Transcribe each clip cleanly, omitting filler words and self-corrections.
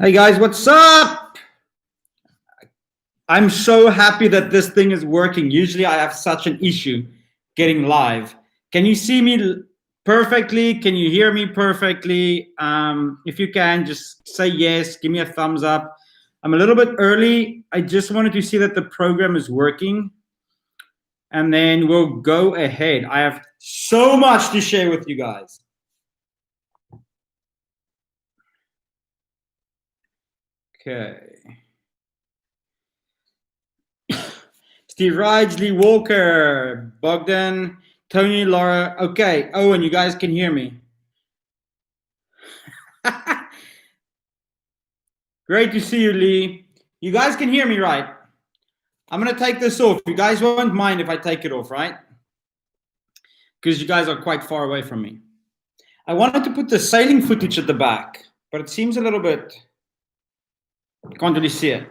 Hey guys, what's up? I'm so happy that this thing is working. Usually I have such an issue getting live. Can you see me perfectly? Can you hear me perfectly? If you can, just say yes, give me a thumbs up. I'm a little bit early. I just wanted to see that the program is working. And then we'll go ahead. I have so much to share with you guys. Okay. Steve Rides, Lee Walker, Bogdan, Tony, Laura. Okay, Owen, you guys can hear me. Great to see you, Lee. You guys can hear me, right? I'm going to take this off. You guys won't mind if I take it off, right? Because you guys are quite far away from me. I wanted to put the sailing footage at the back, but it seems a little bit... I can't really see it.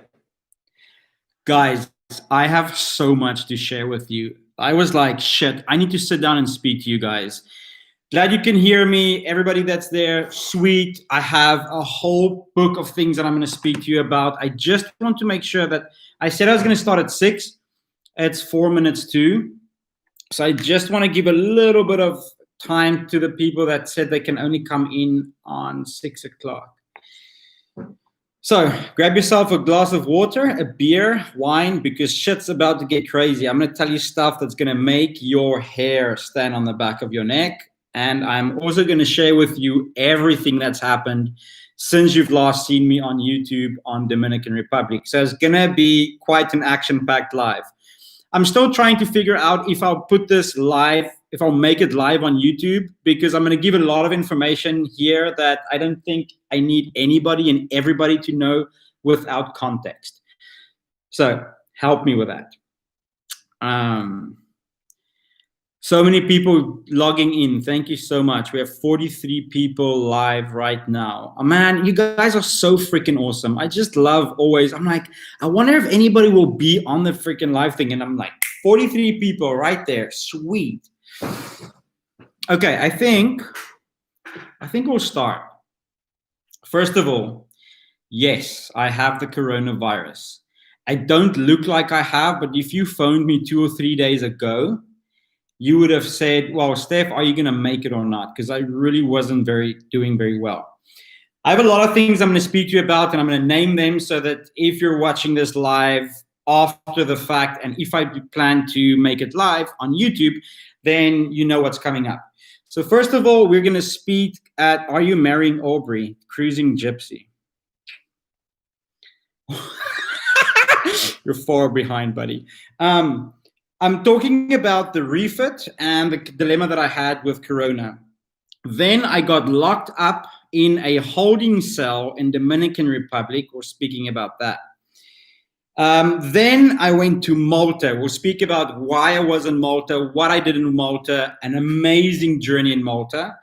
Guys, I have so much to share with you. I was like, shit, I need to sit down and speak to you guys. Glad you can hear me. Everybody that's there, sweet. I have a whole book of things that I'm going to speak to you about. I just want to make sure that I said I was going to start at 6. It's 4 minutes to. So I just want to give a little bit of time to the people that said they can only come in on 6 o'clock. So grab yourself a glass of water, a beer, wine, because shit's about to get crazy. I'm going to tell you stuff that's going to make your hair stand on the back of your neck. And I'm also going to share with you everything that's happened since you've last seen me on YouTube on Dominican Republic. So it's going to be quite an action-packed live. I'm still trying to figure out if I'll put this live, if I'll make it live on YouTube, because I'm going to give a lot of information here that I don't think I need anybody and everybody to know without context. So help me with that. So many people logging in. Thank you so much. We have 43 people live right now. Oh, man, you guys are so freaking awesome. I just love always. I'm like, I wonder if anybody will be on the freaking live thing. And I'm like, 43 people right there. Sweet. Okay, I think we'll start. First of all, yes, I have the coronavirus. I don't look like I have, but if you phoned me 2 or 3 days ago, you would have said, well, Steph, are you going to make it or not? Because I really wasn't doing very well. I have a lot of things I'm going to speak to you about, and I'm going to name them so that if you're watching this live after the fact, and if I plan to make it live on YouTube, then you know what's coming up. So first of all, we're going to speak at Are You Marrying Aubrey? Cruising Gypsy. You're far behind, buddy. I'm talking about the refit and the dilemma that I had with Corona. Then I got locked up in a holding cell in Dominican Republic. We're speaking about that. Then I went to Malta. We'll speak about why I was in Malta, what I did in Malta, an amazing journey in Malta.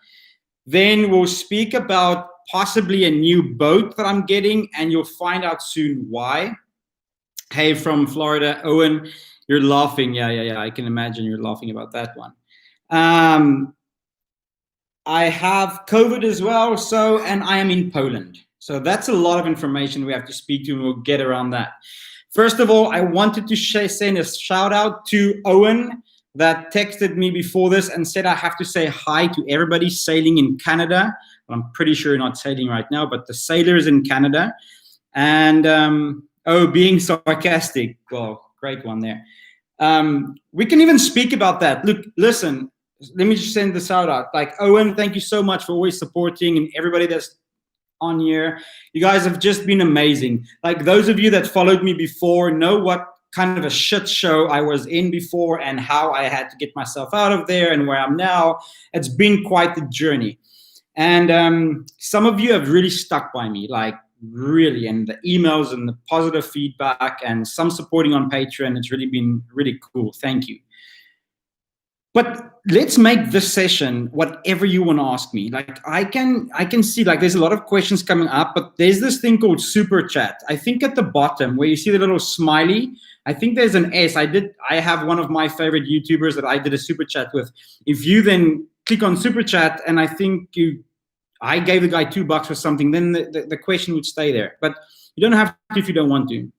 Then we'll speak about possibly a new boat that I'm getting, and you'll find out soon why. Hey, from Florida, Owen. You're laughing. Yeah. I can imagine you're laughing about that one. I have COVID as well, and I am in Poland. So that's a lot of information we have to speak to, and we'll get around that. First of all, I wanted to send a shout out to Owen that texted me before this and said I have to say hi to everybody sailing in Canada. Well, I'm pretty sure you're not sailing right now, but the sailors in Canada. And, being sarcastic. Well, great one there. We can even speak about that. Look, listen, let me just send this out. Like, Owen, thank you so much for always supporting, and everybody that's on here. You guys have just been amazing. Like, those of you that followed me before know what kind of a shit show I was in before and how I had to get myself out of there and where I'm now. It's been quite the journey. And some of you have really stuck by me, like, really, and the emails and the positive feedback and some supporting on Patreon. It's really been really cool. Thank you. But let's make this session whatever you want to ask me. Like, I can see, like, there's a lot of questions coming up, but there's this thing called super chat. I think at the bottom where you see the little smiley, I think there's an S. I have one of my favorite YouTubers that I did a super chat with. If you then click on super chat, and I think I gave the guy $2 or something, then the question would stay there. But you don't have to if you don't want to.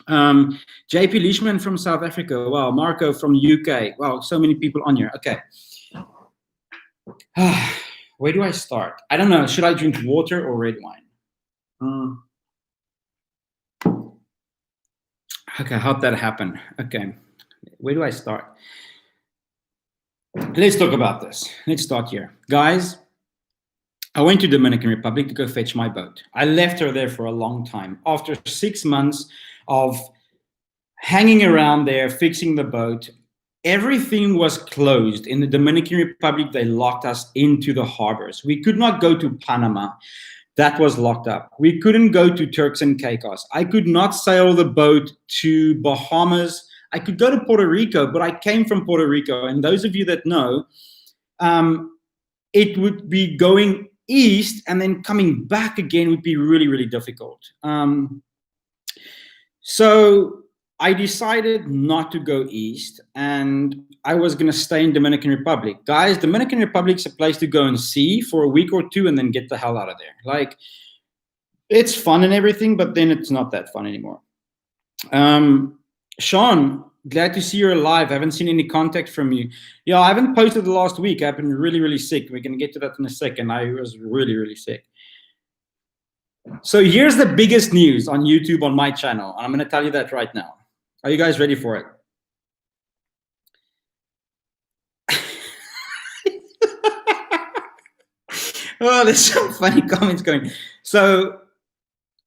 JP Leishman from South Africa. Wow, Marco from the UK. Wow, so many people on here. Okay. Where do I start? I don't know. Should I drink water or red wine? Okay, how'd that happen? Okay, where do I start? Let's talk about this. Let's start here. Guys, I went to Dominican Republic to go fetch my boat. I left her there for a long time. After 6 months of hanging around there, fixing the boat, everything was closed. In the Dominican Republic, they locked us into the harbors. We could not go to Panama. That was locked up. We couldn't go to Turks and Caicos. I could not sail the boat to Bahamas. I could go to Puerto Rico, but I came from Puerto Rico. And those of you that know, it would be going east and then coming back again would be really, really difficult. So I decided not to go east, and I was going to stay in Dominican Republic. Guys, Dominican Republic's a place to go and see for a week or two and then get the hell out of there. Like, it's fun and everything, but then it's not that fun anymore. Sean, glad to see you're alive. I haven't seen any contact from you. Yeah, I haven't posted the last week. I've been really, really sick. We're going to get to that in a second. I was really, really sick. So here's the biggest news on YouTube on my channel. I'm going to tell you that right now. Are you guys ready for it? Oh, there's some funny comments going. So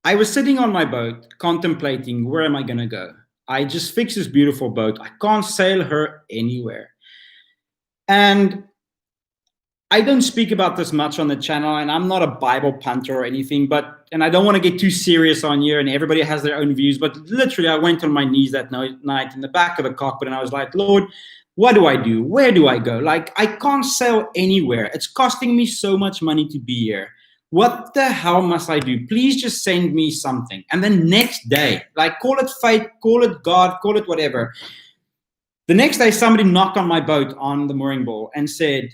I was sitting on my boat contemplating, where am I going to go? I just fixed this beautiful boat. I can't sail her anywhere. And I don't speak about this much on the channel, and I'm not a Bible punter or anything, and I don't want to get too serious on here, and everybody has their own views, but literally I went on my knees that night in the back of the cockpit, and I was like, Lord, what do I do? Where do I go? Like, I can't sail anywhere. It's costing me so much money to be here. What the hell must I do? Please just send me something. And then next day, like, call it fate, call it God, call it whatever. The next day, somebody knocked on my boat on the mooring ball and said,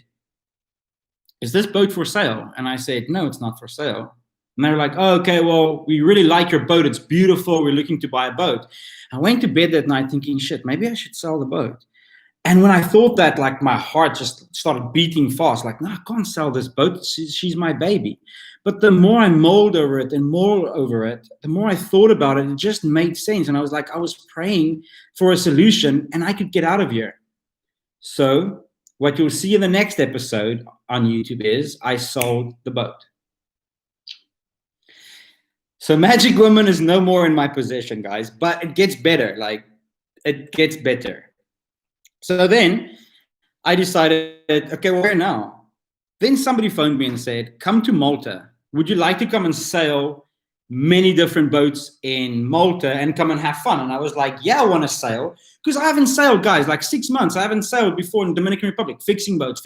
is this boat for sale? And I said, no, it's not for sale. And they were like, oh, okay, well, we really like your boat. It's beautiful. We're looking to buy a boat. I went to bed that night thinking, shit, maybe I should sell the boat. And when I thought that, like, my heart just started beating fast. Like, no, I can't sell this boat. She's my baby. But the more I mulled over it and more over it, the more I thought about it, it just made sense. And I was like, I was praying for a solution and I could get out of here. So what you'll see in the next episode on YouTube is I sold the boat. So Magic Woman is no more in my possession, guys, but it gets better. Like, it gets better. So then I decided, okay, where now? Then somebody phoned me and said, come to Malta. Would you like to come and sail many different boats in Malta and come and have fun? And I was like, yeah, I want to sail. Because I haven't sailed, guys, like 6 months. I haven't sailed before in Dominican Republic, fixing boats.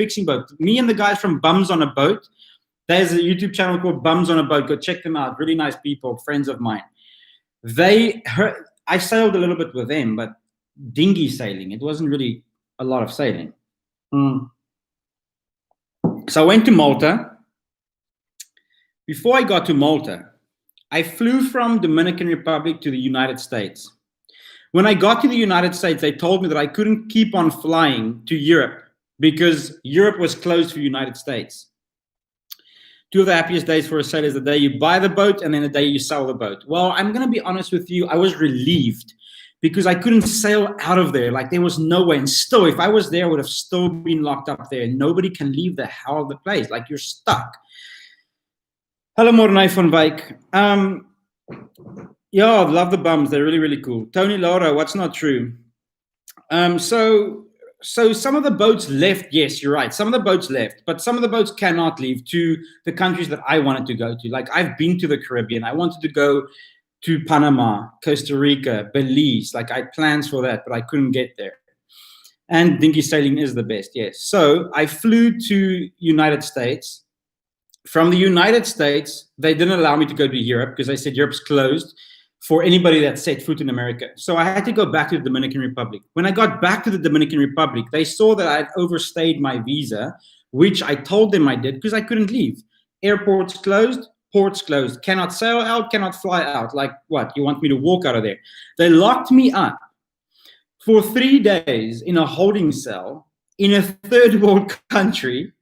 Me and the guys from Bums on a Boat. There's a YouTube channel called Bums on a Boat. Go check them out. Really nice people, friends of mine. I sailed a little bit with them, but dinghy sailing. It wasn't really a lot of sailing. So I went to Malta. Before I got to Malta, I flew from Dominican Republic to the United States. When I got to the United States, they told me that I couldn't keep on flying to Europe because Europe was closed for the United States. Two of the happiest days for a sailor is the day you buy the boat and then the day you sell the boat. Well, I'm going to be honest with you. I was relieved because I couldn't sail out of there. Like, there was no way. And still, if I was there, I would have still been locked up there. Nobody can leave the hell of the place. Like, you're stuck. Hello, Mornay van Wyk. Yeah, I love the Bums. They're really, really cool. Tony Laura, what's not true? So some of the boats left. Yes, you're right. Some of the boats left, but some of the boats cannot leave to the countries that I wanted to go to. Like, I've been to the Caribbean. I wanted to go to Panama, Costa Rica, Belize. Like, I had plans for that, but I couldn't get there. And dinghy sailing is the best, yes. So I flew to United States. From the United States, they didn't allow me to go to Europe because they said Europe's closed for anybody that set foot in America. So I had to go back to the Dominican Republic. When I got back to the Dominican Republic, they saw that I had overstayed my visa, which I told them I did because I couldn't leave. Airports closed, ports closed, cannot sail out, cannot fly out. Like, what? You want me to walk out of there? They locked me up for 3 days in a holding cell in a third world country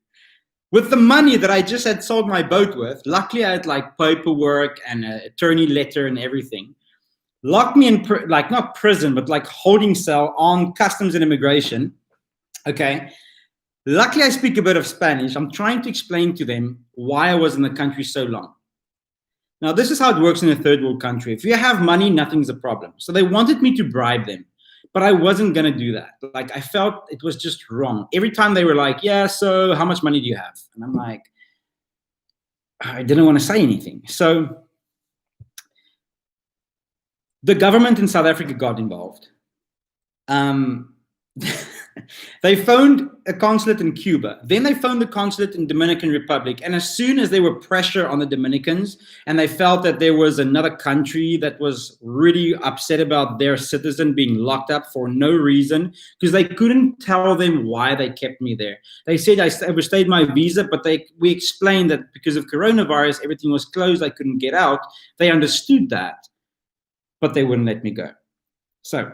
with the money that I just had sold my boat with. Luckily, I had like paperwork and an attorney letter and everything. Locked me in, like, not prison, but like holding cell on customs and immigration. Okay. Luckily, I speak a bit of Spanish. I'm trying to explain to them why I was in the country so long. Now, this is how it works in a third world country. If you have money, nothing's a problem. So they wanted me to bribe them, but I wasn't going to do that. Like, I felt it was just wrong. Every time they were like, yeah, so how much money do you have? And I'm like, I didn't want to say anything. So the government in South Africa got involved. They phoned a consulate in Cuba. Then they phoned the consulate in Dominican Republic. And as soon as there were pressure on the Dominicans and they felt that there was another country that was really upset about their citizen being locked up for no reason, because they couldn't tell them why they kept me there. They said I overstayed my visa, but we explained that because of coronavirus, everything was closed. I couldn't get out. They understood that, but they wouldn't let me go. So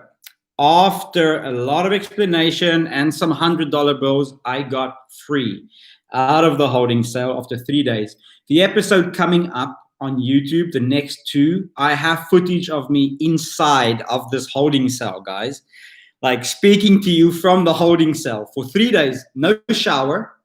after a lot of explanation and some $100 bills, I got free out of the holding cell after 3 days. The episode coming up on YouTube, the next 2, I have footage of me inside of this holding cell, guys. Like, speaking to you from the holding cell for 3 days. No shower,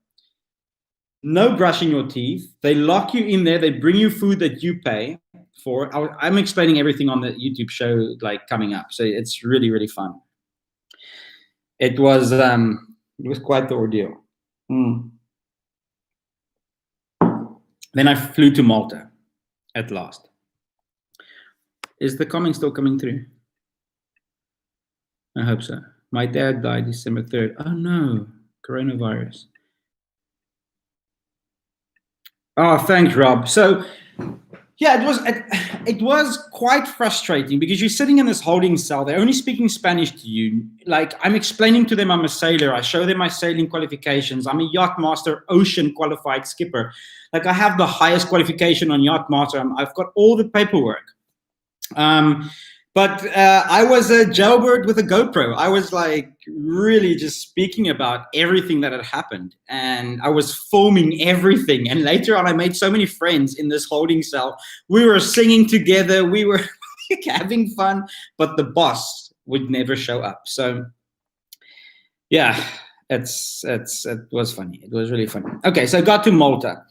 no brushing your teeth. They lock you in there. They bring you food that you pay for. I'm explaining everything on the YouTube show, like, coming up. So it's really, really fun. It was quite the ordeal. Then I flew to Malta at last. Is the comment still coming through? I hope so. My dad died December 3rd. Oh no, coronavirus. Oh, thanks, Rob. So yeah, it was quite frustrating because you're sitting in this holding cell. They're only speaking Spanish to you. Like, I'm explaining to them I'm a sailor. I show them my sailing qualifications. I'm a yacht master, ocean qualified skipper. Like, I have the highest qualification on yacht master. I've got all the paperwork. But I was a jailbird with a GoPro. I was like really just speaking about everything that had happened. And I was filming everything. And later on, I made so many friends in this holding cell. We were singing together. We were having fun. But the boss would never show up. So yeah, it was funny. It was really funny. Okay, so I got to Malta.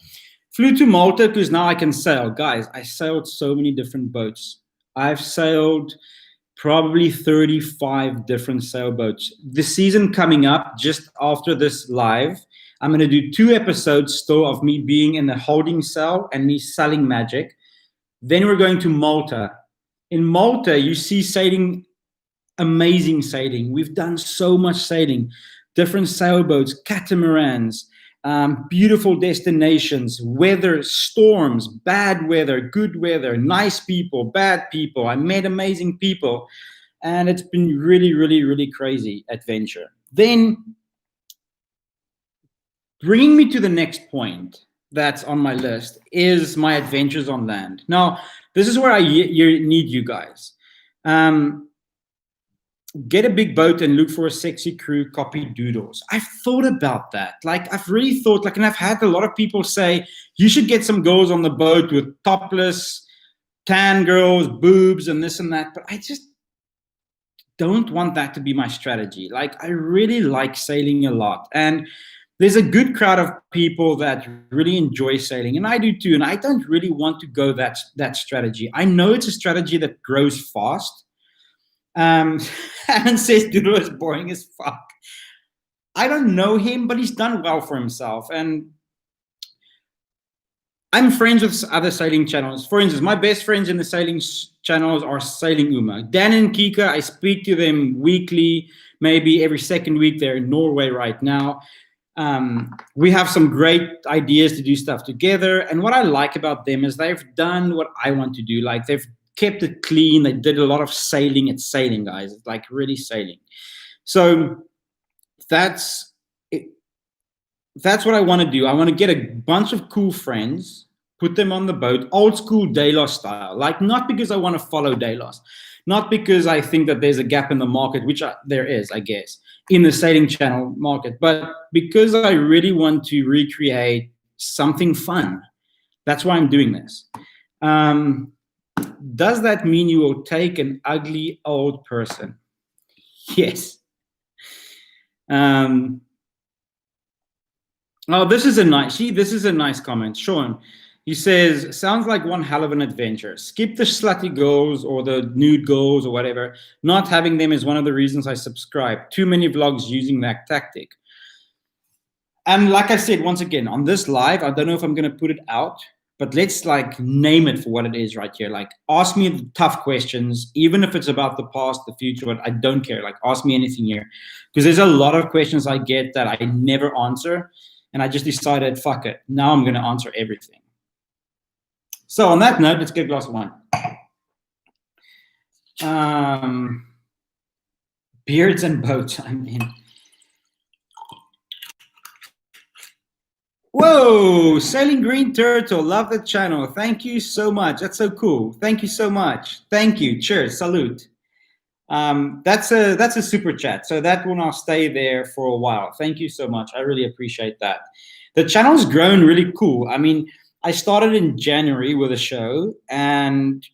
Flew to Malta because now I can sail. Guys, I sailed so many different boats. I've sailed probably 35 different sailboats. The season coming up just after this live, I'm going to do 2 episodes still of me being in the holding cell and me selling magic. Then we're going to Malta. In Malta, you see sailing, amazing sailing. We've done so much sailing, different sailboats, catamarans, beautiful destinations, weather, storms, bad weather, good weather, nice people, bad people. I met amazing people, and it's been really, really, really crazy adventure. Then bringing me to the next point that's on my list is my adventures on land. Now, this is where I need you guys. Get a big boat and look for a sexy crew, copy doodles. I've thought about that. Like, I've really thought, like, and I've had a lot of people say, you should get some girls on the boat with topless, tan girls, boobs, and this and that. But I just don't want that to be my strategy. Like, I really like sailing a lot. And there's a good crowd of people that really enjoy sailing. And I do too. And I don't really want to go that strategy. I know it's a strategy that grows fast. Alan says Doodle is boring as fuck. I don't know him, but he's done well for himself. And I'm friends with other sailing channels. For instance, my best friends in the sailing channels are Sailing Uma. Dan and Kika, I speak to them weekly, maybe every second week. They're in Norway right now. We have some great ideas to do stuff together. And what I like about them is they've done what I want to do. Like, they've kept it clean. They did a lot of sailing. It's sailing, guys. It's like really sailing. So that's it. that's what I want to do. I want to get a bunch of cool friends, put them on the boat, old school Delos style. Like, not because I want to follow Delos, not because I think that there's a gap in the market, which there is, I guess, in the sailing channel market, but because I really want to recreate something fun. That's why I'm doing this. Does that mean you will take an ugly old person? Yes. Oh, this is a nice comment. Sean, he says, sounds like one hell of an adventure. Skip the slutty girls or the nude girls or whatever. Not having them is one of the reasons I subscribe. Too many vlogs using that tactic. And like I said, once again, on this live, I don't know if I'm going to put it out, but let's like name it for what it is right here. Like, ask me the tough questions, even if it's about the past, the future, but I don't care. Like, ask me anything here. Because there's a lot of questions I get that I never answer. And I just decided, fuck it. Now I'm going to answer everything. So on that note, let's get a glass of wine. Beards and boats, I mean. Whoa, Sailing Green Turtle, love the channel. Thank you so much. That's so cool. Thank you so much. Thank you. Cheers. Salute. That's a super chat. So that will now stay there for a while. Thank you so much. I really appreciate that. The channel's grown really cool. I mean, I started in January with a show, and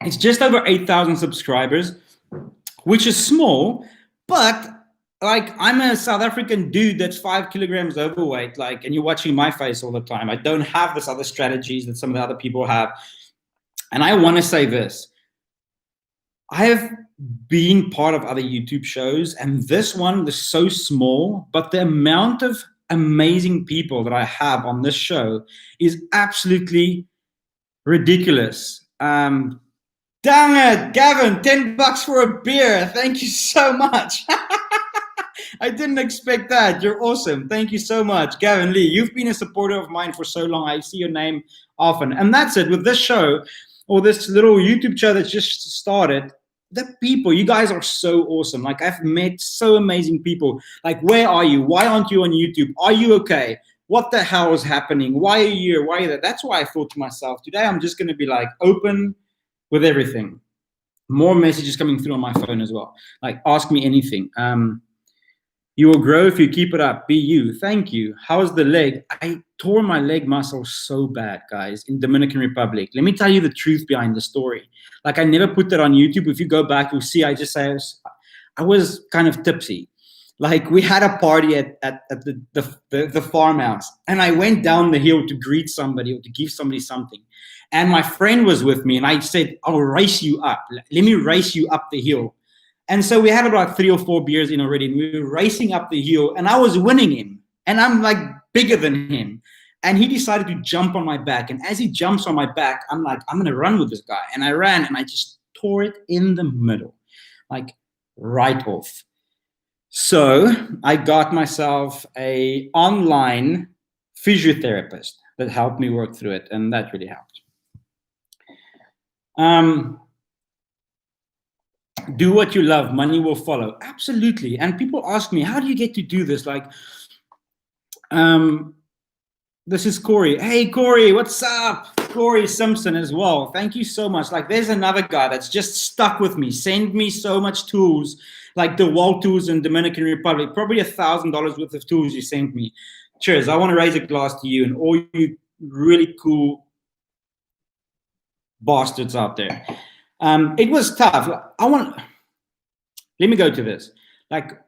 it's just over 8,000 subscribers, which is small, but like, I'm a South African dude that's 5 kilograms overweight, like, and you're watching my face all the time. I don't have this other strategies that some of the other people have. And I want to say this. I have been part of other YouTube shows, and this one is so small, but the amount of amazing people that I have on this show is absolutely ridiculous. Dang it, Gavin, $10 for a beer. Thank you so much. I didn't expect that. You're awesome. Thank you so much. Gavin Lee, you've been a supporter of mine for so long. I see your name often. And that's it with this show, or this little YouTube show that's just started. The people, you guys are so awesome. Like, I've met so amazing people. Like, where are you? Why aren't you on YouTube? Are you okay? What the hell is happening? Why are you here? Why are you there? That's why I thought to myself, today I'm just going to be like open with everything. More messages coming through on my phone as well. Like, ask me anything. You will grow if you keep it up. Be you. Thank you. How's the leg? I tore my leg muscle so bad, guys, in Dominican Republic. Let me tell you the truth behind the story. Like, I never put that on YouTube. If you go back, you'll see I just say I was kind of tipsy. Like, we had a party at the farmhouse, and I went down the hill to greet somebody or to give somebody something. And my friend was with me, and I said, I'll race you up. Let me race you up the hill. And so we had about 3 or 4 beers in already, and we were racing up the hill, and I was winning him. And I'm like bigger than him. And he decided to jump on my back. And as he jumps on my back, I'm like, I'm going to run with this guy. And I ran, and I just tore it in the middle, like right off. So I got myself an online physiotherapist that helped me work through it. And that really helped. Do what you love, money will follow. Absolutely. And people ask me, how do you get to do this? Like, this is Corey. Hey, Corey, what's up? Corey Simpson as well. Thank you so much. Like, there's another guy that's just stuck with me. Send me so much tools, like the wall tools in Dominican Republic. Probably $1,000 worth of tools you sent me. Cheers. I want to raise a glass to you and all you really cool bastards out there. It was tough. Let me go to this. Like,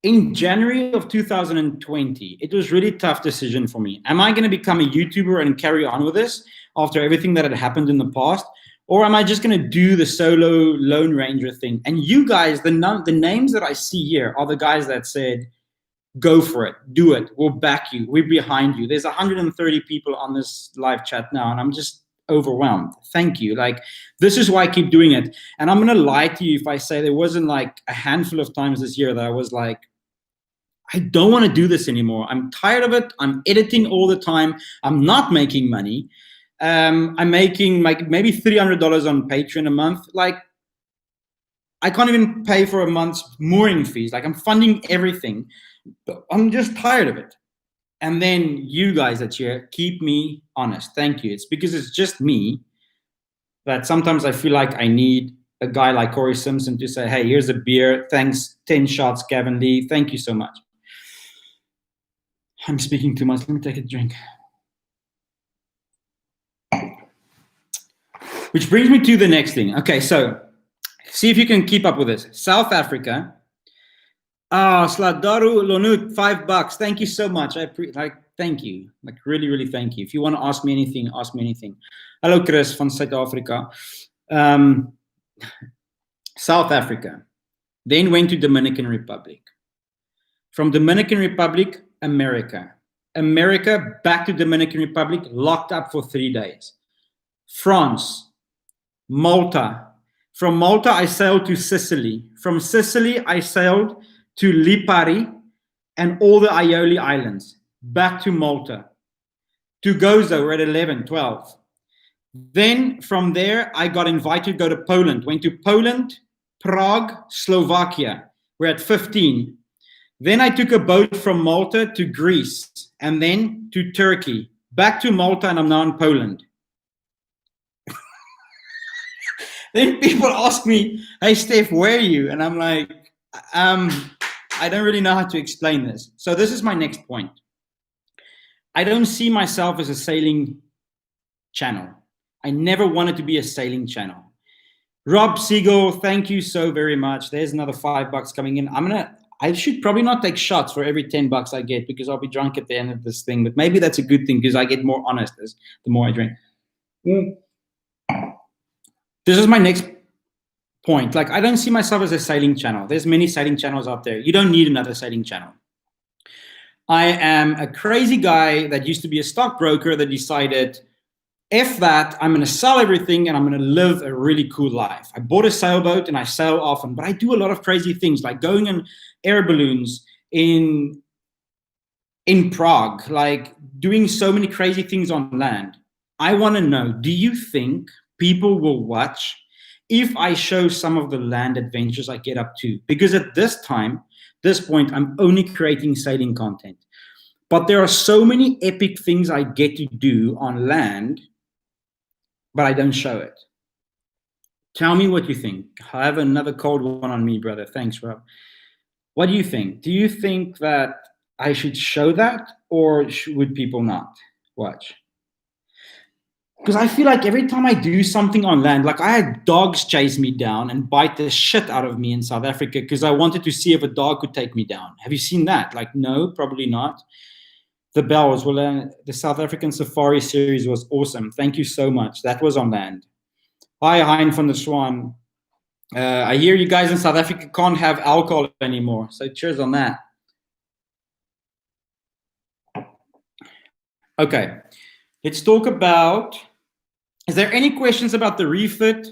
in January of 2020, it was really tough decision for me. Am I going to become a YouTuber and carry on with this after everything that had happened in the past? Or am I just going to do the solo Lone Ranger thing? And you guys, the names that I see here are the guys that said, go for it, do it, we'll back you, we're behind you. There's 130 people on this live chat now, and I'm just overwhelmed. Thank you. Like, this is why I keep doing it. And I'm going to lie to you if I say there wasn't like a handful of times this year that I was like, I don't want to do this anymore. I'm tired of it. I'm editing all the time. I'm not making money. I'm making like maybe $300 on Patreon a month. Like, I can't even pay for a month's mooring fees. Like, I'm funding everything, but I'm just tired of it. And then you guys that here keep me honest. Thank you. It's because it's just me that sometimes I feel like I need a guy like Corey Simpson to say, hey, here's a beer. Thanks. 10 shots, Gavin Lee. Thank you so much. I'm speaking too much. Let me take a drink. Which brings me to the next thing. Okay, so see if you can keep up with this. South Africa. Sladaru Lonut, $5. Thank you so much. Thank you. Like, really, really thank you. If you want to ask me anything, ask me anything. Hello, Chris from South Africa. South Africa. Then went to Dominican Republic. From Dominican Republic, America. America, back to Dominican Republic, locked up for 3 days. France. Malta. From Malta, I sailed to Sicily. From Sicily, I sailed to Lipari and all the Aioli Islands. Back to Malta. To Gozo, we're at 11, 12. Then from there, I got invited to go to Poland. Went to Poland, Prague, Slovakia. We're at 15. Then I took a boat from Malta to Greece and then to Turkey. Back to Malta, and I'm now in Poland. Then people ask me, hey, Steph, where are you? And I'm like, I don't really know how to explain this. So this is my next point. I don't see myself as a sailing channel. I never wanted to be a sailing channel. Rob Siegel, thank you so very much. There's another $5 coming in. I should probably not take shots for every $10 I get because I'll be drunk at the end of this thing. But maybe that's a good thing because I get more honest the more I drink. This is my next point. Like, I don't see myself as a sailing channel. There's many sailing channels out there. You don't need another sailing channel. I am a crazy guy that used to be a stockbroker that decided, F that, I'm going to sell everything and I'm going to live a really cool life. I bought a sailboat and I sail often, but I do a lot of crazy things like going in air balloons in Prague, like doing so many crazy things on land. I want to know, do you think people will watch if I show some of the land adventures I get up to? Because at this point, I'm only creating sailing content. But there are so many epic things I get to do on land, but I don't show it. Tell me what you think. I have another cold one on me, brother. Thanks, Rob. What do you think? Do you think that I should show that, or would people not watch? Because I feel like every time I do something on land, like I had dogs chase me down and bite the shit out of me in South Africa because I wanted to see if a dog could take me down. Have you seen that? Like, no, probably not. The bells, the South African Safari series was awesome. Thank you so much. That was on land. Hi, Hein van der Swan. I hear you guys in South Africa can't have alcohol anymore. So cheers on that. Okay, let's talk about, is there any questions about the refit?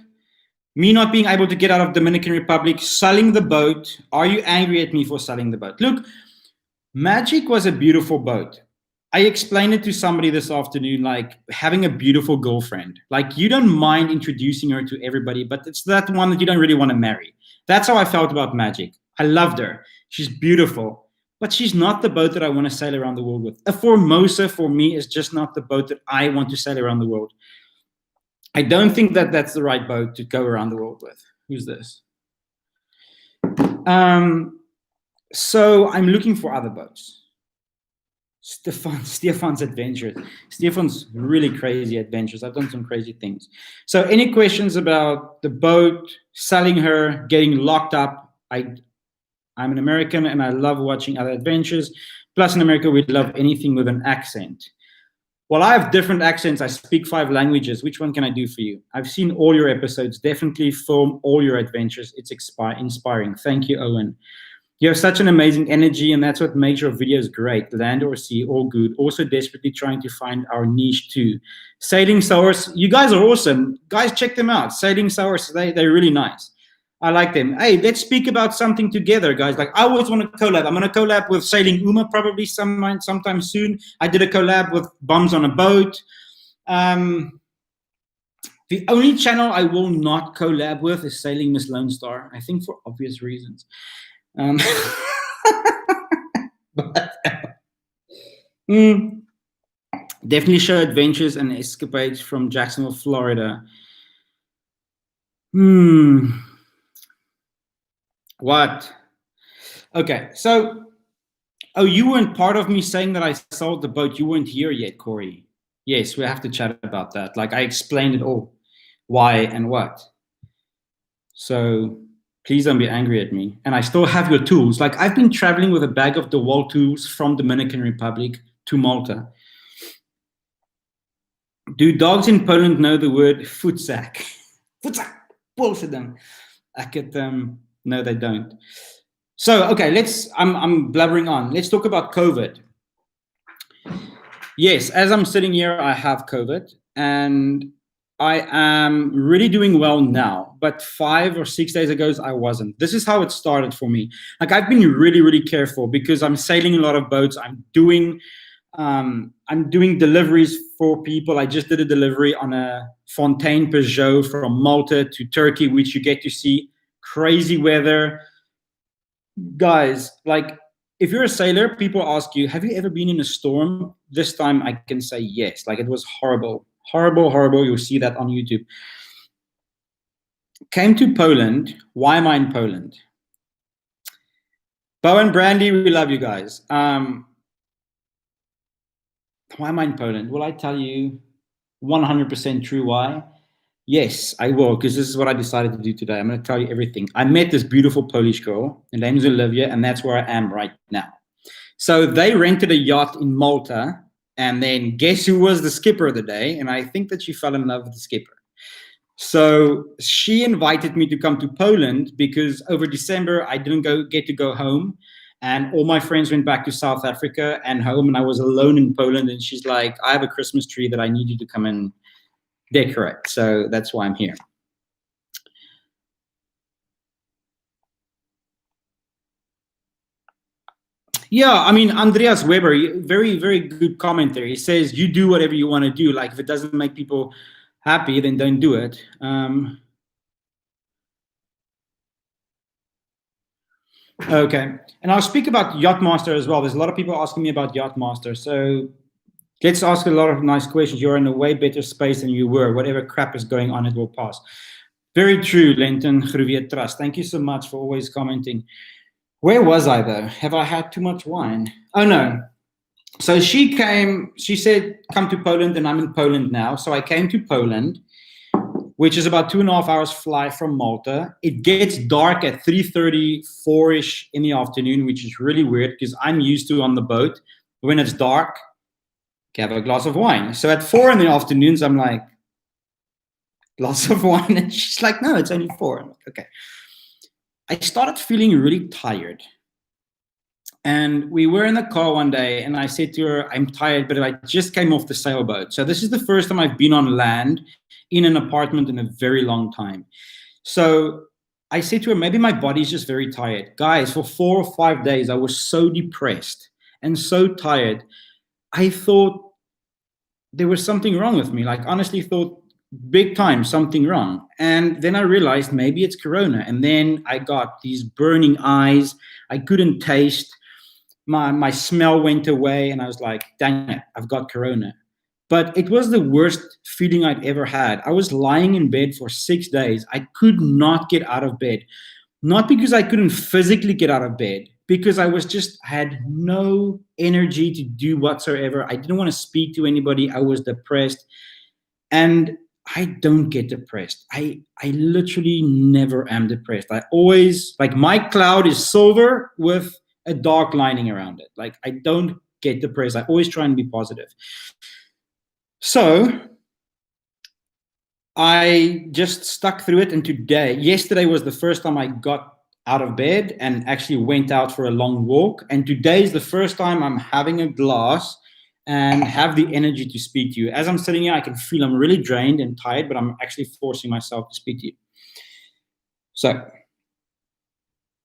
Me not being able to get out of Dominican Republic, selling the boat. Are you angry at me for selling the boat? Look, Magic was a beautiful boat. I explained it to somebody this afternoon, like having a beautiful girlfriend. Like, you don't mind introducing her to everybody, but it's that one that you don't really want to marry. That's how I felt about Magic. I loved her. She's beautiful, but she's not the boat that I want to sail around the world with. A Formosa for me is just not the boat that I want to sail around the world. I don't think that that's the right boat to go around the world with. Who's this? So I'm looking for other boats. Stefan's adventures. Stefan's really crazy adventures. I've done some crazy things. So any questions about the boat, selling her, getting locked up? I'm an American and I love watching other adventures. Plus in America, we love anything with an accent. Well, I have different accents. I speak 5 languages. Which one can I do for you? I've seen all your episodes. Definitely film all your adventures. It's inspiring. Thank you, Owen. You have such an amazing energy, and that's what makes your videos great. Land or sea, all good. Also desperately trying to find our niche too. Sailing Sours, you guys are awesome. Guys, check them out. Sailing Sours, they're really nice. I like them. Hey, let's speak about something together, guys. Like, I always want to collab. I'm going to collab with Sailing Uma probably sometime soon. I did a collab with Bums on a Boat. The only channel I will not collab with is Sailing Miss Lone Star. I think for obvious reasons. But, mm, definitely show adventures and escapades from Jacksonville, Florida. What? Okay, so, oh, you weren't part of me saying that I sold the boat. You weren't here yet, Corey. Yes, we have to chat about that. Like, I explained it all, why and what. So please don't be angry at me. And I still have your tools. Like, I've been traveling with a bag of DeWalt tools from Dominican Republic to Malta. Do dogs in Poland know the word futsak? Futsak. Bullshit them. No, they don't. So, okay, I'm blabbering on. Let's talk about COVID. Yes, as I'm sitting here, I have COVID, and I am really doing well now. But 5 or 6 days ago, I wasn't. This is how it started for me. Like, I've been really, really careful because I'm sailing a lot of boats. I'm doing deliveries for people. I just did a delivery on a Fontaine Peugeot from Malta to Turkey, which you get to see crazy weather. Guys, like, if you're a sailor, people ask you, have you ever been in a storm? This time I can say yes. Like, it was horrible, horrible, horrible. You'll see that on YouTube. Came to Poland. Why am I in Poland? Bo and Brandy, we love you guys. Why am I in Poland? Will I tell you 100% true why? Yes, I will, because this is what I decided to do today. I'm going to tell you everything. I met this beautiful Polish girl. Her name is Olivia, and that's where I am right now. So they rented a yacht in Malta, and then guess who was the skipper of the day? And I think that she fell in love with the skipper. So she invited me to come to Poland because over December, I didn't get to go home. And all my friends went back to South Africa and home, and I was alone in Poland. And she's like, I have a Christmas tree that I need you to come and decorate. So that's why I'm here. Yeah, I mean, Andreas Weber, very, very good commenter. He says, you do whatever you want to do. Like, if it doesn't make people happy, then don't do it. Okay. And I'll speak about Yachtmaster as well. There's a lot of people asking me about Yachtmaster. So let's ask a lot of nice questions. You're in a way better space than you were. Whatever crap is going on, it will pass. Very true, Lenton Gruvier Trust. Thank you so much for always commenting. Where was I, though? Have I had too much wine? Oh, no. So she said, come to Poland, and I'm in Poland now. So I came to Poland, which is about 2.5 hours fly from Malta. It gets dark at 3:30, 4-ish in the afternoon, which is really weird because I'm used to on the boat, when it's dark, have a glass of wine. So at 4 in the afternoons, I'm like, glass of wine? And she's like, no, it's only 4. I'm like, okay. I started feeling really tired. And we were in the car one day, and I said to her, I'm tired, but I just came off the sailboat. So this is the first time I've been on land in an apartment in a very long time. So I said to her, maybe my body's just very tired. Guys, for 4 or 5 days, I was so depressed and so tired. I thought there was something wrong with me. Like, honestly thought, big time, something wrong. And then I realized maybe it's Corona. And then I got these burning eyes. I couldn't taste. My smell went away, and I was like, dang it, I've got Corona. But it was the worst feeling I'd ever had. I was lying in bed for 6 days. I could not get out of bed. Not because I couldn't physically get out of bed, because I had no energy to do whatsoever. I didn't want to speak to anybody. I was depressed. And I don't get depressed. I literally never am depressed. I always, like, my cloud is silver with a dark lining around it. Like, I don't get depressed. I always try and be positive. So I just stuck through it. And yesterday was the first time I got out of bed and actually went out for a long walk. And today is the first time I'm having a glass and have the energy to speak to you. As I'm sitting here, I can feel I'm really drained and tired, but I'm actually forcing myself to speak to you. So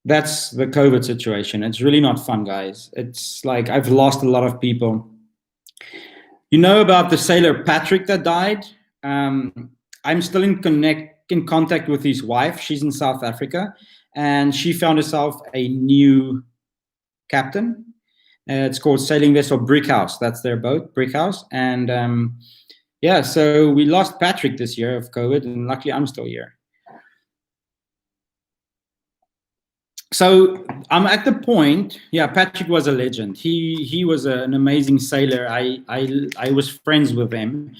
that's the COVID situation. It's really not fun, guys. It's like I've lost a lot of people. You know about the sailor Patrick that died? I'm still in contact with his wife. She's in South Africa, and she found herself a new captain. It's called Sailing Vessel Brickhouse. That's their boat, Brickhouse. And yeah, so we lost Patrick this year of COVID, and luckily I'm still here. So I'm at the point. Yeah, Patrick was a legend. He was an amazing sailor. I was friends with him,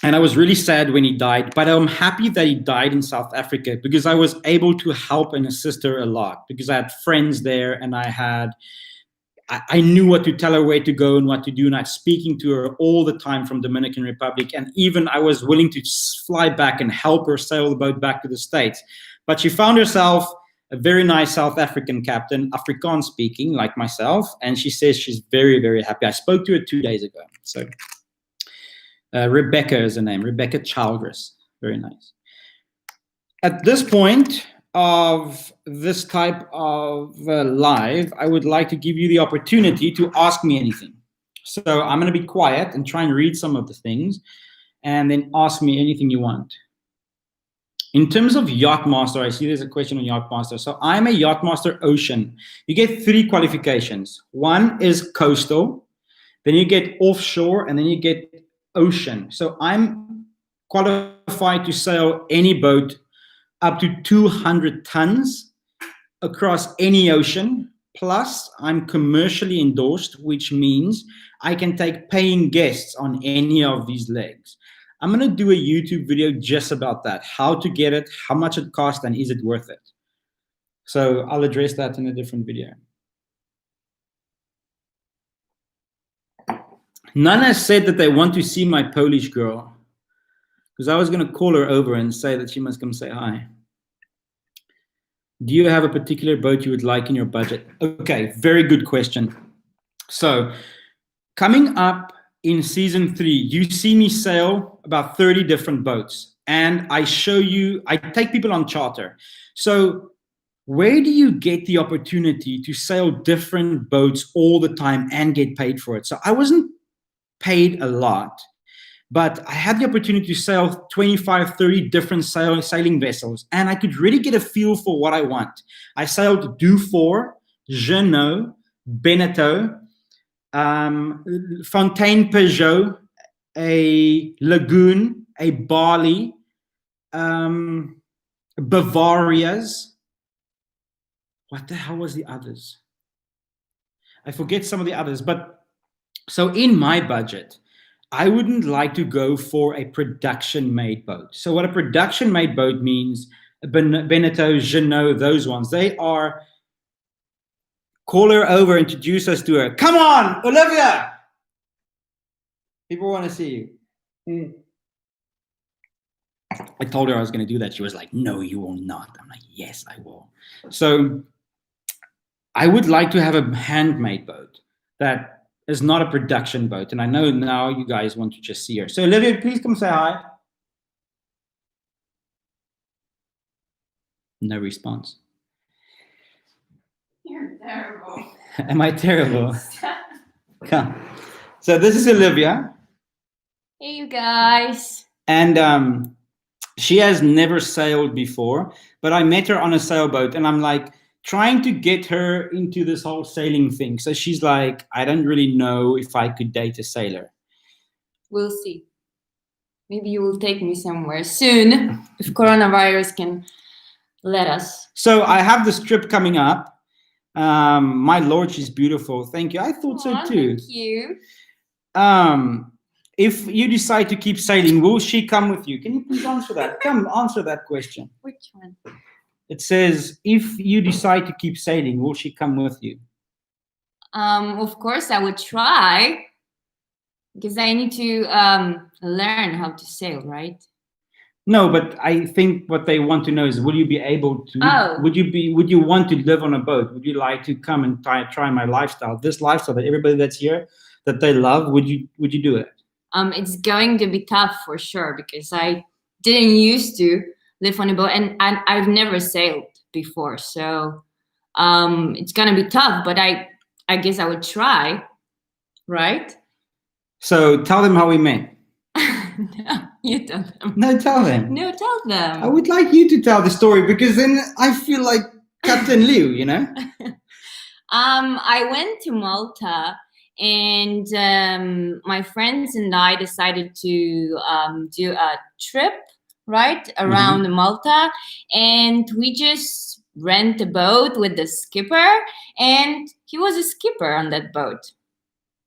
and I was really sad when he died. But I'm happy that he died in South Africa, because I was able to help and assist her a lot, because I had friends there, and I knew what to tell her, where to go and what to do, and I was speaking to her all the time from Dominican Republic, and even I was willing to fly back and help her sail the boat back to the States. But she found herself a very nice South African captain, Afrikaans speaking, like myself, and she says she's very, very happy. I spoke to her 2 days ago. So Rebecca is her name, Rebecca Childress. Very nice. At this point of this type of live, I would like to give you the opportunity to ask me anything. So I'm going to be quiet and try and read some of the things, and then ask me anything you want. In terms of Yachtmaster, I see there's a question on Yachtmaster. So I'm a Yachtmaster Ocean. You get 3 qualifications. One is coastal, then you get offshore, and then you get ocean. So I'm qualified to sail any boat up to 200 tons across any ocean. Plus, I'm commercially endorsed, which means I can take paying guests on any of these legs. I'm going to do a YouTube video just about that, how to get it, how much it costs, and is it worth it? So I'll address that in a different video. Nana said that they want to see my Polish girl, because I was going to call her over and say that she must come say hi. Do you have a particular boat you would like in your budget? Okay, very good question. So coming up in season 3, you see me sail about 30 different boats, and I show you, I take people on charter. So where do you get the opportunity to sail different boats all the time and get paid for it? So I wasn't paid a lot, but I had the opportunity to sail 25, 30 different sailing vessels, and I could really get a feel for what I want. I sailed Dufour, Jeannot, Beneteau, Fontaine Peugeot, a Lagoon, a Bali, Bavarias. What the hell was the others? I forget some of the others, but so in my budget, I wouldn't like to go for a production-made boat. So what a production-made boat means, Beneteau, Jeannot, those ones, they are, call her over, introduce us to her. Come on, Olivia! People want to see you. I told her I was going to do that. She was like, no, you will not. I'm like, yes, I will. So I would like to have a handmade boat that is not a production boat. And I know now you guys want to just see her. So Olivia, please come say hi. No response. You're terrible. Am I terrible? Come. So this is Olivia. Hey, you guys. And she has never sailed before, but I met her on a sailboat, and I'm like trying to get her into this whole sailing thing. So she's like, I don't really know if I could date a sailor. We'll see. Maybe you will take me somewhere soon if coronavirus can let us. So I have this trip coming up. My Lord, she's beautiful. Thank you. I thought so too. Thank you. If you decide to keep sailing, will she come with you? Can you please answer that? Come answer that question. Which one? It says, if you decide to keep sailing, will she come with you? Of course, I would try, because I need to learn how to sail, right? No, but I think what they want to know is, will you be able to? Oh. Would you want to live on a boat? Would you like to come and try my lifestyle? This lifestyle that everybody that's here that they love. Would you do it? It's going to be tough for sure, because I didn't used to live on a boat, and I've never sailed before, so it's gonna be tough, but I guess I would try, right? So tell them how we met. No, You tell them. No, tell them. No, tell them. I would like you to tell the story because then I feel like Captain Liu, you know? I went to Malta, and my friends and I decided to do a trip right around Malta, and we just rent a boat with the skipper, and he was a skipper on that boat.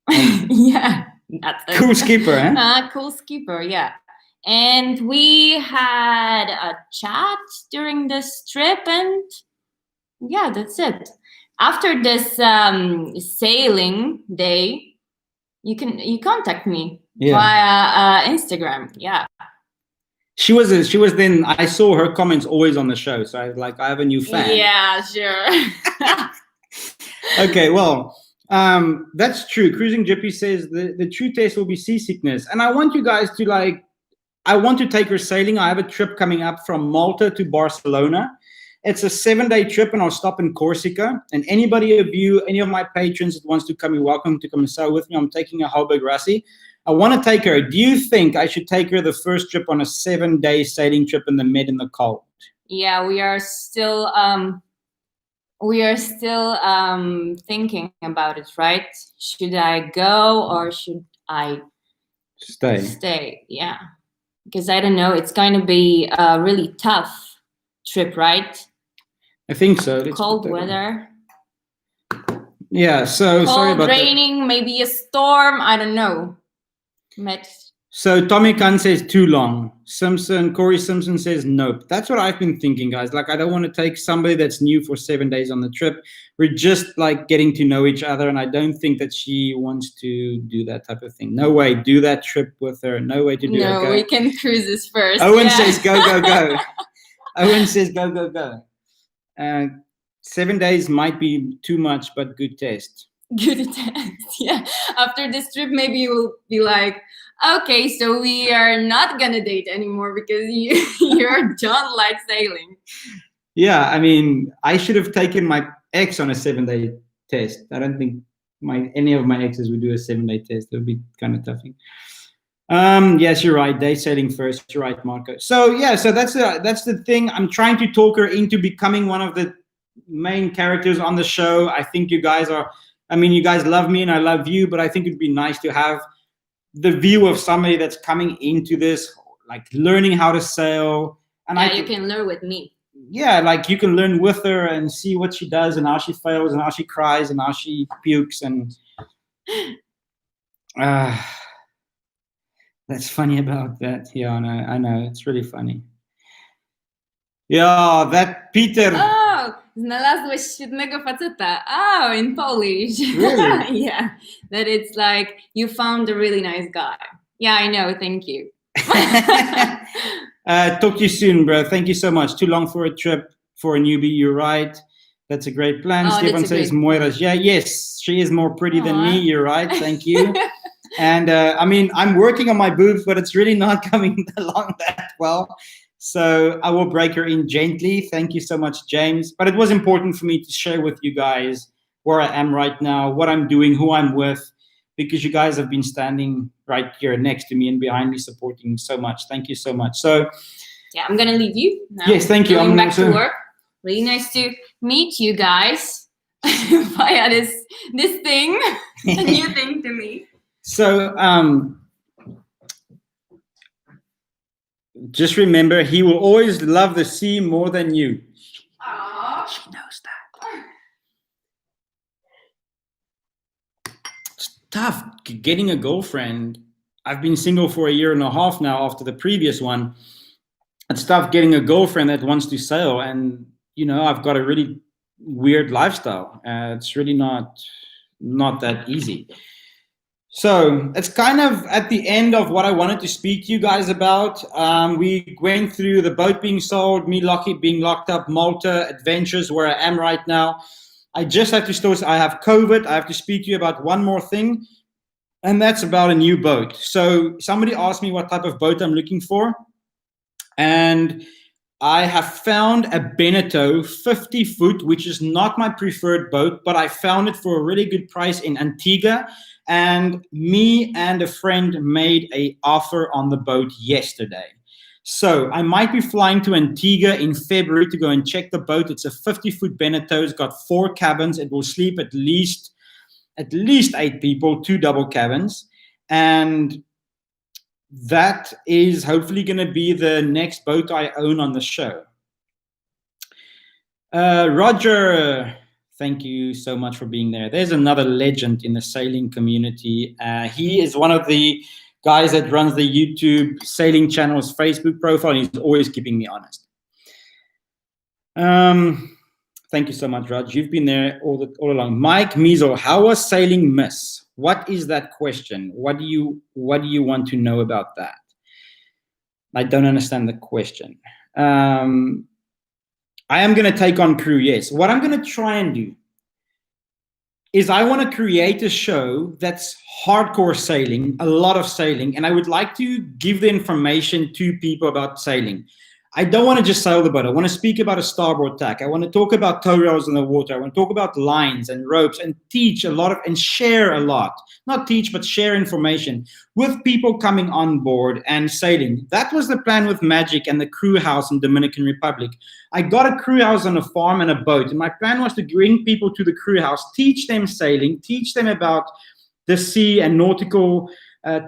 Yeah, that's it. Cool skipper, eh? Cool skipper, yeah. And we had a chat during this trip, and yeah, that's it. After this sailing day, you contact me via Instagram. Yeah. She was then, I saw her comments always on the show, so I was like, I have a new fan. Yeah, sure. Okay, well, that's true. Cruising Jippy says the true test will be seasickness, and I want you guys to I want to take her sailing. I have a trip coming up from Malta to Barcelona. It's a 7-day trip, and I'll stop in Corsica. And anybody of you, any of my patrons that wants to come, you're welcome to come and sail with me. I'm taking a Halberg Rassie. I want to take her. Do you think I should take her the first trip on a 7-day sailing trip in the Med in the cold? Yeah, we are still thinking about it, right? Should I go or should I stay? Yeah, because I don't know. It's going to be a really tough trip, right? I think so. Cold weather. Yeah, so sorry about raining, maybe a storm. I don't know. So Tommy Khan says too long. Corey Simpson says nope. That's what I've been thinking, guys. Like, I don't want to take somebody that's new for 7 days on the trip. We're just like getting to know each other, and I don't think that she wants to do that type of thing. No way. Do that trip with her. No way to do that. No, we can cruises first. Owen says go, go, go. Owen says go, go, go. 7 days might be too much, but good test. Good test, yeah. After this trip, maybe you will be like, okay, so we are not gonna date anymore because you don't like sailing. Yeah, I mean, I should have taken my ex on a 7-day test. I don't think any of my exes would do a 7-day test. It would be kind of tough. Yes, you're right. Day sailing first. You're right, Marco. So yeah, so that's the thing. I'm trying to talk her into becoming one of the main characters on the show. I think you guys love me and I love you, but I think it'd be nice to have the view of somebody that's coming into this, like learning how to sail. And you can learn with me. Yeah, like you can learn with her and see what she does and how she fails and how she cries and how she pukes and that's funny about that. Yeah, I know. It's really funny. Yeah, that Peter. Oh, znalazłeś świetnego faceta. Oh, in Polish. Really? Yeah, that it's like you found a really nice guy. Yeah, I know. Thank you. Talk to you soon, bro. Thank you so much. Too long for a trip for a newbie. You're right. That's a great plan. Stefan says Moira's. Yeah, yes, she is more pretty than me. You're right. Thank you. And I'm working on my boobs, but it's really not coming along that well. So I will break her in gently. Thank you so much, James. But it was important for me to share with you guys where I am right now, what I'm doing, who I'm with, because you guys have been standing right here next to me and behind me, supporting so much. Thank you so much. So yeah, I'm gonna leave you now. Yes, thank you. I'm back to work. Really nice to meet you guys via this thing, a new thing to me. So just remember, he will always love the sea more than you. Aww. She knows that. It's tough getting a girlfriend. I've been single for 1.5 years now after the previous one. It's tough getting a girlfriend that wants to sail. And, I've got a really weird lifestyle. It's really not that easy. So it's kind of at the end of what I wanted to speak to you guys about. We went through the boat being sold, me being locked up, Malta, adventures, where I am right now. I just have to I have COVID. I have to speak to you about one more thing, and that's about a new boat. So somebody asked me what type of boat I'm looking for, and I have found a Beneteau 50 foot, which is not my preferred boat, but I found it for a really good price in Antigua. and me and a friend made an offer on the boat yesterday. So I might be flying to Antigua in February to go and check the boat. It's a 50-foot Beneteau. It's got 4 cabins. It will sleep at least 8 people, 2 double cabins. And that is hopefully going to be the next boat I own on the show. Roger, thank you so much for being there. There's another legend in the sailing community. He is one of the guys that runs the YouTube sailing channel's Facebook profile. And he's always keeping me honest. Thank you so much, Raj. You've been there all along. Mike Measle, how was sailing miss? What is that question? What do you want to know about that? I don't understand the question. I am going to take on crew, yes. What I'm going to try and do is I want to create a show that's hardcore sailing, a lot of sailing, and I would like to give the information to people about sailing. I don't want to just sail the boat. I want to speak about a starboard tack. I want to talk about tow rails in the water. I want to talk about lines and ropes and teach a lot and share a lot. Not teach, but share information with people coming on board and sailing. That was the plan with Magic and the crew house in Dominican Republic. I got a crew house on a farm and a boat. And my plan was to bring people to the crew house, teach them sailing, teach them about the sea and nautical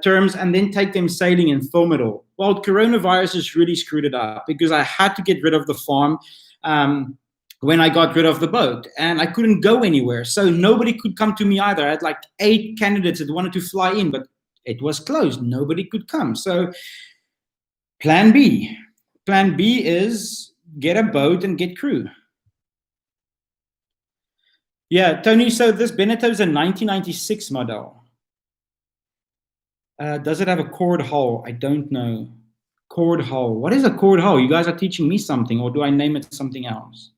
terms, and then take them sailing and film it all. Well, coronavirus has really screwed it up because I had to get rid of the farm when I got rid of the boat, and I couldn't go anywhere. So nobody could come to me either. I had like 8 candidates that wanted to fly in, but it was closed. Nobody could come. So plan B. Plan B is get a boat and get crew. Yeah, Tony, so this Beneteau is a 1996 model. Does it have a cord hull? I don't know. Cord hull. What is a cord hull? You guys are teaching me something, or do I name it something else?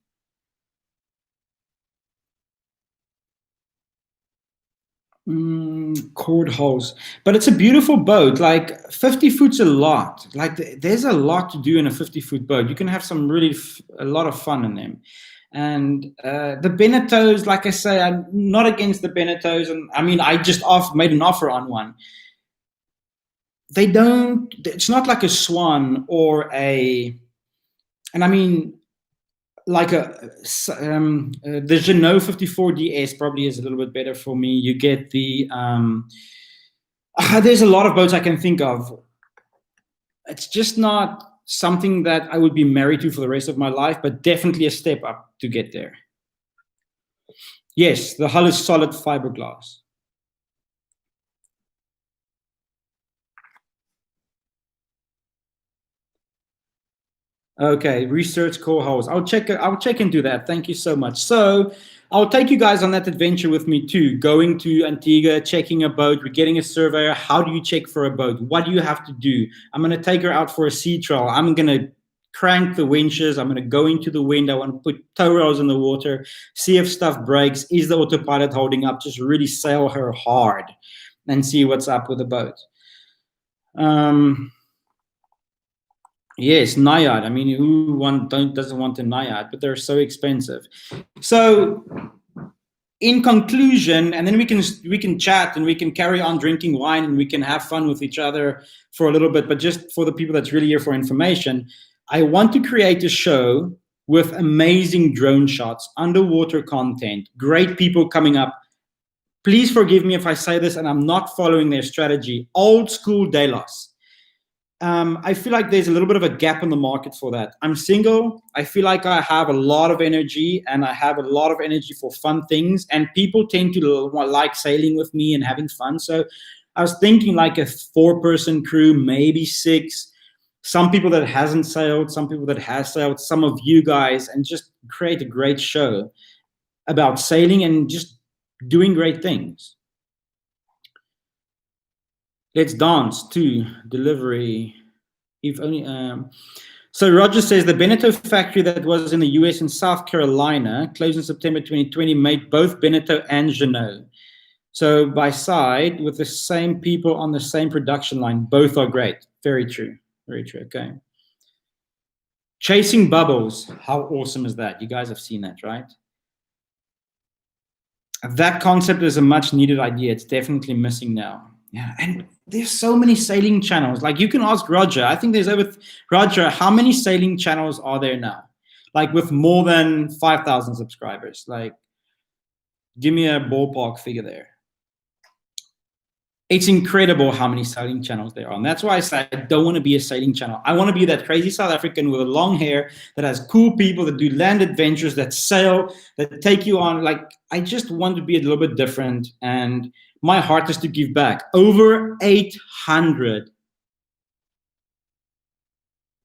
Cord hulls. But it's a beautiful boat. Like 50 foot's a lot. Like there's a lot to do in a 50-foot boat. You can have some really a lot of fun in them. And the Beneteaus, like I say, I'm not against the Beneteaus. And I mean, I just made an offer on one. It's not like a Swan or and I mean, like the Jeanneau 54DS probably is a little bit better for me. You get the, there's a lot of boats I can think of. It's just not something that I would be married to for the rest of my life, but definitely a step up to get there. Yes, the hull is solid fiberglass. Okay, research core holes. I'll check into that. Thank you so much. So I'll take you guys on that adventure with me too. Going to Antigua, checking a boat. We're getting a surveyor. How do you check for a boat? What do you have to do? I'm going to take her out for a sea trial. I'm going to crank the winches. I'm going to go into the wind. I want to put tow rails in the water, see if stuff breaks. Is the autopilot holding up? Just really sail her hard and see what's up with the boat. Yes, Naiad. I mean, who doesn't want a Naiad? But they're so expensive. So, in conclusion, and then we can chat and we can carry on drinking wine and we can have fun with each other for a little bit. But just for the people that's really here for information, I want to create a show with amazing drone shots, underwater content, great people coming up. Please forgive me if I say this and I'm not following their strategy. Old school Delos. I feel like there's a little bit of a gap in the market for that. I'm single. I feel like I have a lot of energy and I have a lot of energy for fun things. And people tend to like sailing with me and having fun. So I was thinking like a 4-person crew, maybe 6. Some people that hasn't sailed, some people that has sailed, some of you guys, and just create a great show about sailing and just doing great things. Let's dance to delivery. If only. So Roger says the Beneteau factory that was in the US in South Carolina, closed in September 2020, made both Beneteau and Jeanneau. So by side with the same people on the same production line, both are great. Very true. Very true. Okay. Chasing Bubbles. How awesome is that? You guys have seen that, right? That concept is a much needed idea. It's definitely missing now. Yeah, and there's so many sailing channels. Like you can ask Roger. I think there's over Roger. How many sailing channels are there now? Like with more than 5,000 subscribers. Like, give me a ballpark figure there. It's incredible how many sailing channels there are. And that's why I say I don't want to be a sailing channel. I want to be that crazy South African with a long hair that has cool people that do land adventures, that sail, that take you on. Like, I just want to be a little bit different. And my heart is to give back. Over 800,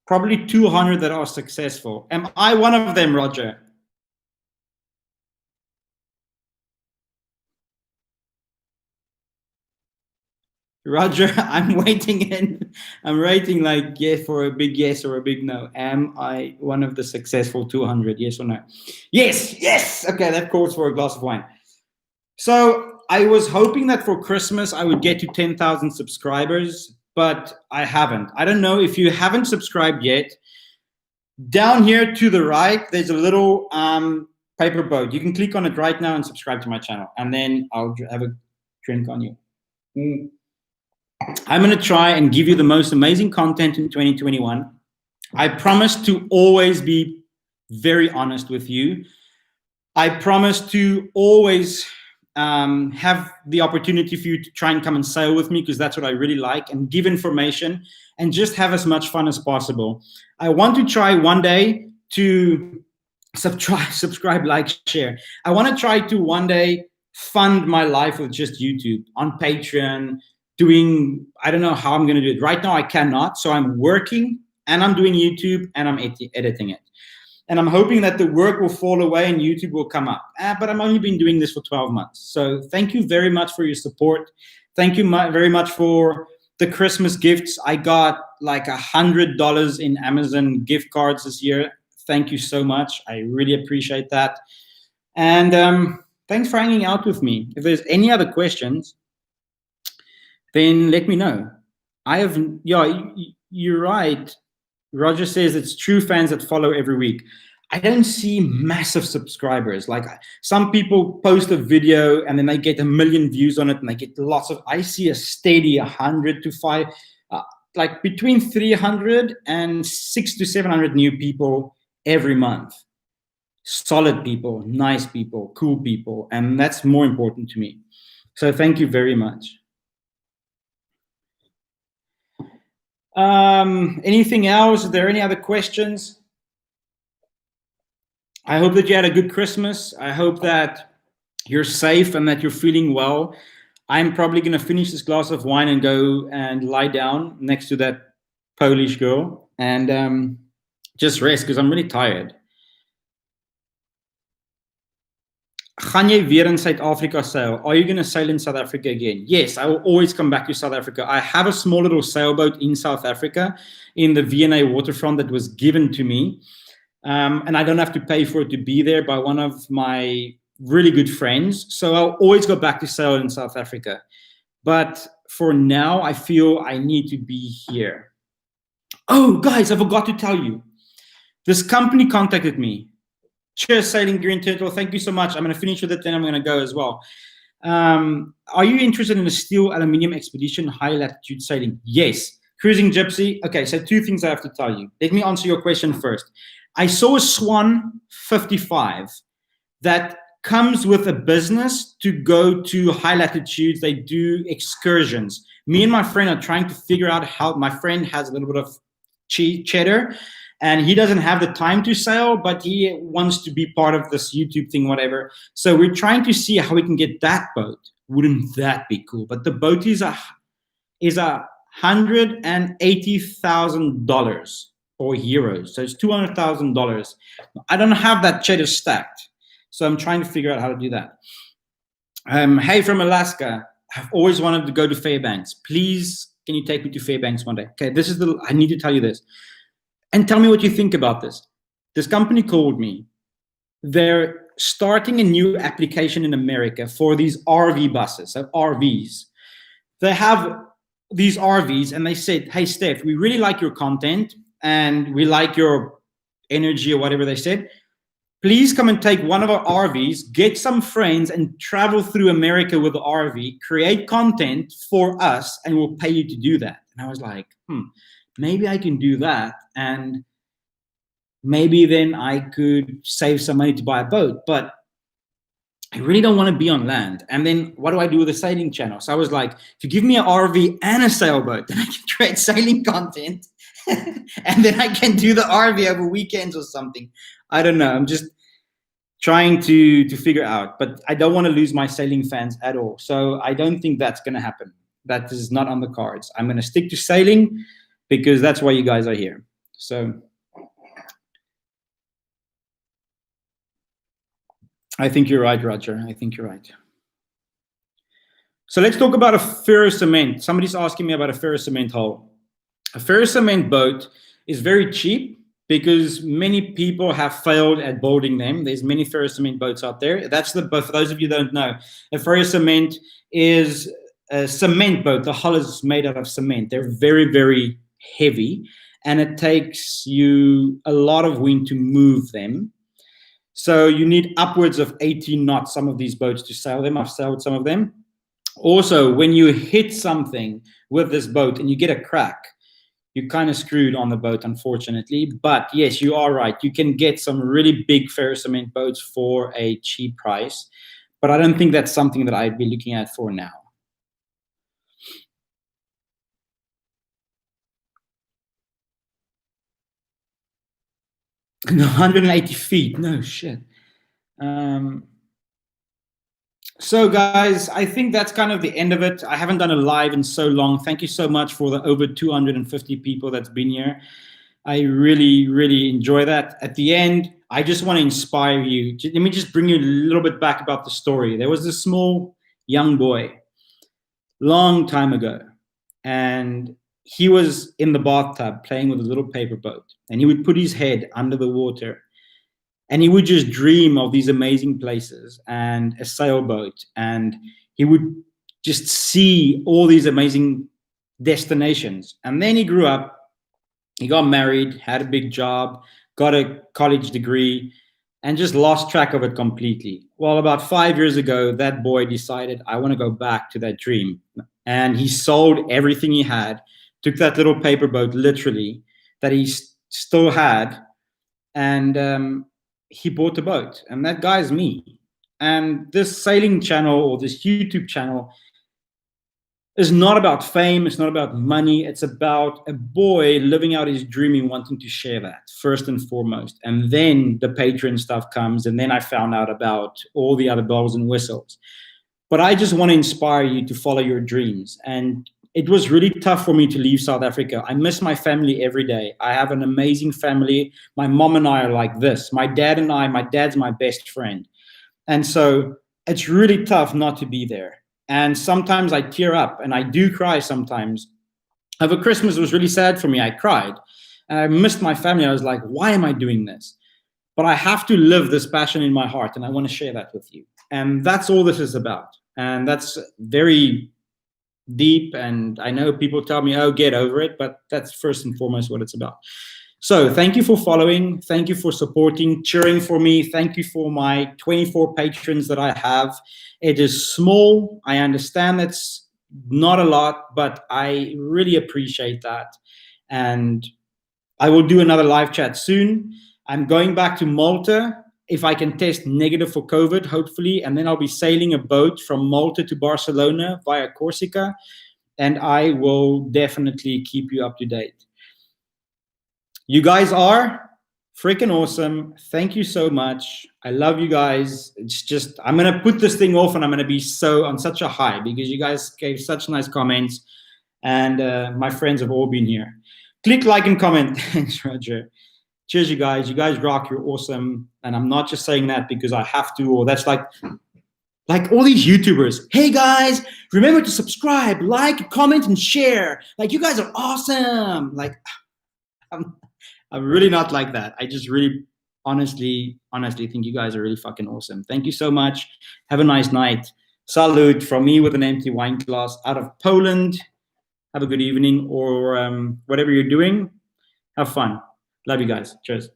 probably 200 that are successful. Am I one of them, Roger? Roger, I'm waiting in. I'm writing like yes for a big yes or a big no. Am I one of the successful 200? Yes or no? Yes, yes. Okay, that calls for a glass of wine. So I was hoping that for Christmas I would get to 10,000 subscribers, but I haven't. I don't know if you haven't subscribed yet. Down here to the right, there's a little paper boat. You can click on it right now and subscribe to my channel, and then I'll have a drink on you. I'm going to try and give you the most amazing content in 2021. I promise to always be very honest with you. I promise to always have the opportunity for you to try and come and sail with me, because that's what I really like, and give information and just have as much fun as possible. I want to try one day to subscribe, like, share. I want to try to one day fund my life with just YouTube on Patron, doing, I don't know how I'm going to do it. Right now, I cannot. So I'm working and I'm doing YouTube and I'm editing it. And I'm hoping that the work will fall away and YouTube will come up. But I've only been doing this for 12 months. So thank you very much for your support. Thank you very much for the Christmas gifts. I got like $100 in Amazon gift cards this year. Thank you so much. I really appreciate that. And thanks for hanging out with me. If there's any other questions, then let me know. You're right. Roger says it's true fans that follow every week. I don't see massive subscribers. Like, some people post a video and then they get 1 million views on it and they get lots of, I see a steady 100 to 5, like between 300 and 600 to 700 new people every month. Solid people, nice people, cool people. And that's more important to me. So thank you very much. Anything else? Are there any other questions? I hope that you had a good Christmas. I hope that you're safe and that you're feeling well. I'm probably going to finish this glass of wine and go and lie down next to that Polish girl and just rest, because I'm really tired. Gaan jy weer in South Africa sail? Are you going to sail in South Africa again? Yes, I will always come back to South Africa. I have a small little sailboat in South Africa in the V&A waterfront that was given to me. And I don't have to pay for it to be there by one of my really good friends. So I'll always go back to sail in South Africa. But for now, I feel I need to be here. Oh, guys, I forgot to tell you. This company contacted me. Cheers, Sailing Green Turtle. Thank you so much. I'm going to finish with it, then I'm going to go as well. Are you interested in a steel aluminium expedition, high latitude sailing? Yes. Cruising Gypsy. Okay, so 2 things I have to tell you. Let me answer your question first. I saw a Swan 55 that comes with a business to go to high latitudes. They do excursions. Me and my friend are trying to figure out how. My friend has a little bit of cheddar, and he doesn't have the time to sail, but he wants to be part of this YouTube thing, whatever. So we're trying to see how we can get that boat. Wouldn't that be cool? But the boat is $180,000 or euros. So it's $200,000. I don't have that cheddar stacked. So I'm trying to figure out how to do that. Hey, from Alaska. I've always wanted to go to Fairbanks. Please, can you take me to Fairbanks one day? Okay, I need to tell you this. And tell me what you think about this. This company called me. They're starting a new application in America for these RV buses, so RVs. They have these RVs and they said, hey, Steph, we really like your content and we like your energy or whatever they said. please come and take one of our RVs, get some friends, and travel through America with the RV, create content for us, and we'll pay you to do that. And I was like, maybe I can do that. And maybe then I could save some money to buy a boat. But I really don't want to be on land. And then what do I do with a sailing channel? So I was like, if you give me an RV and a sailboat, then I can create sailing content. And then I can do the RV over weekends or something. I don't know. I'm just trying to figure out. But I don't want to lose my sailing fans at all. So I don't think that's going to happen. That is not on the cards. I'm going to stick to sailing because that's why you guys are here. So I think you're right, Roger. I think you're right. So let's talk about a ferrocement. Somebody's asking me about a ferrocement hull. A ferrocement boat is very cheap because many people have failed at building them. There's many ferrocement boats out there. That's the boat. For those of you who don't know, a ferrocement is a cement boat. The hull is made out of cement. They're very, very heavy, and it takes you a lot of wind to move them. So you need upwards of 18 knots, some of these boats, to sail them. I've sailed some of them. Also, when you hit something with this boat and you get a crack, you're kind of screwed on the boat, unfortunately. But yes, you are right. You can get some really big ferrocement boats for a cheap price. But I don't think that's something that I'd be looking at for now. 180 feet. No shit. So guys, I think that's kind of the end of it. I haven't done a live in so long. Thank you so much for the over 250 people that's been here. I really, really enjoy that. At the end, I just want to inspire you. Let me just bring you a little bit back about the story. There was this small young boy long time ago, and he was in the bathtub playing with a little paper boat, and he would put his head under the water and he would just dream of these amazing places and a sailboat, and he would just see all these amazing destinations. And then he grew up, he got married, had a big job, got a college degree, and just lost track of it completely. Well, about 5 years ago, that boy decided, I want to go back to that dream. And he sold everything he had, took that little paper boat, literally, that he still had, and he bought a boat. And that guy's me. And this sailing channel, or this YouTube channel, is not about fame. It's not about money. It's about a boy living out his dream and wanting to share that first and foremost. And then the Patron stuff comes. And then I found out about all the other bells and whistles. But I just want to inspire you to follow your dreams. And it was really tough for me to leave South Africa. I miss my family every day. I have an amazing family. My mom and I are like this. My dad and I, my dad's my best friend. And so it's really tough not to be there. And sometimes I tear up, and I do cry sometimes. Over Christmas, it was really sad for me. I cried. And I missed my family. I was like, why am I doing this? But I have to live this passion in my heart, and I want to share that with you. And that's all this is about. And that's very deep, and I know people tell me, oh, get over it, but that's first and foremost what it's about. So thank you for following. Thank you for supporting, cheering for me. Thank you for my 24 patrons that I have. It is small. I understand it's not a lot, but I really appreciate that. And I will do another live chat soon. I'm going back to Malta if I can test negative for COVID, hopefully, and then I'll be sailing a boat from Malta to Barcelona via Corsica, and I will definitely keep you up to date. You guys are freaking awesome. Thank you so much. I love you guys. It's just, I'm going to put this thing off, and I'm going to be on such a high because you guys gave such nice comments, and my friends have all been here. Click like and comment. Thanks, Roger. Cheers, you guys. You guys rock. You're awesome. And I'm not just saying that because I have to, or that's like all these YouTubers. Hey, guys, remember to subscribe, like, comment, and share. Like, you guys are awesome. Like, I'm really not like that. I just really, honestly think you guys are really fucking awesome. Thank you so much. Have a nice night. Salute from me with an empty wine glass out of Poland. Have a good evening, or whatever you're doing. Have fun. Love you guys. Cheers.